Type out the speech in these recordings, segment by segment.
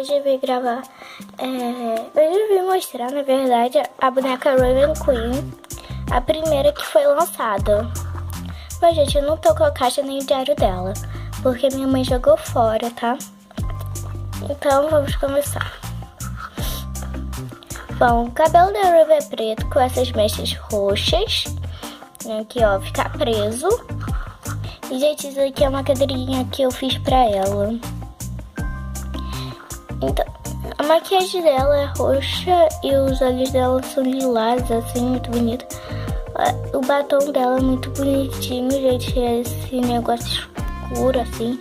Hoje eu vim gravar, hoje eu vim mostrar, na verdade, a boneca Raven Queen, a primeira que foi lançada. Mas, gente, eu não tô com a caixa nem o diário dela, porque minha mãe jogou fora, tá? Então, vamos começar. Bom, o cabelo da Raven é preto com essas mechas roxas. Aqui, ó, fica preso. E, gente, isso aqui é uma cadeirinha que eu fiz pra ela. Então, a maquiagem dela é roxa e os olhos dela são lilás, assim, muito bonito. O batom dela é muito bonitinho, gente, é esse negócio escuro, assim.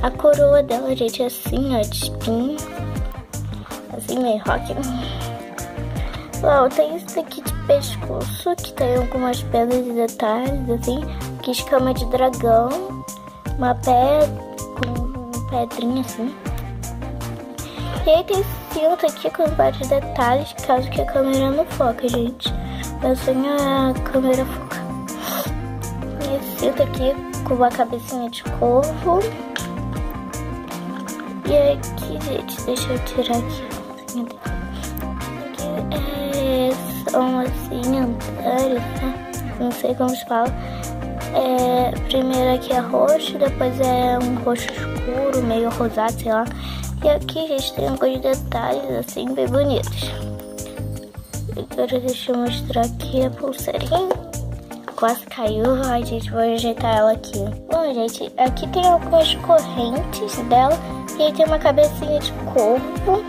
A coroa dela, gente, é assim, ó, de espinho. Assim, meio rock. Bom, tem isso daqui de pescoço, que tem algumas pedras e detalhes, assim. Que escama de dragão, uma pedra com pedrinha, assim. E aí tem esse cinto aqui com vários detalhes, caso que a câmera não foca, gente. Meu sonho é a câmera focar. E esse cinto aqui com uma cabecinha de corvo. E aqui, gente, deixa eu tirar aqui. Aqui são assim, andares, né? Não sei como se fala. Primeiro aqui é roxo, depois é um roxo escuro, meio rosado, sei lá. E aqui, gente, tem alguns detalhes, assim, bem bonitos. Agora deixa eu mostrar aqui a pulseirinha. Quase caiu. Ai, gente, vou ajeitar ela aqui. Bom, gente, aqui tem algumas correntes dela. E aí tem uma cabecinha de corpo.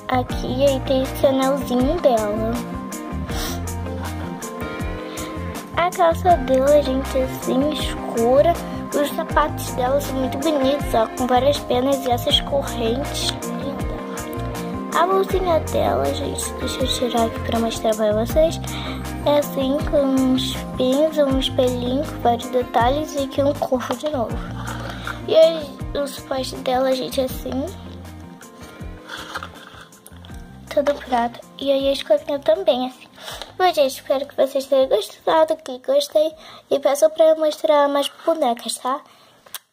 Aqui, e aí tem esse anelzinho dela. A calça dela, gente, é assim, escura. Os sapatos dela são muito bonitos, ó, com várias penas e essas correntes. Linda. A bolsinha dela, gente, deixa eu tirar aqui pra mostrar pra vocês. É assim, com uns pins, um espelhinho, com vários detalhes e aqui um corpo de novo. E aí, os pés dela, gente, é assim. Tudo prata. E aí a escovinha também, assim. Bom, gente, espero que vocês tenham gostado, que gostei. E peço pra eu mostrar mais bonecas, tá?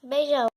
Beijão.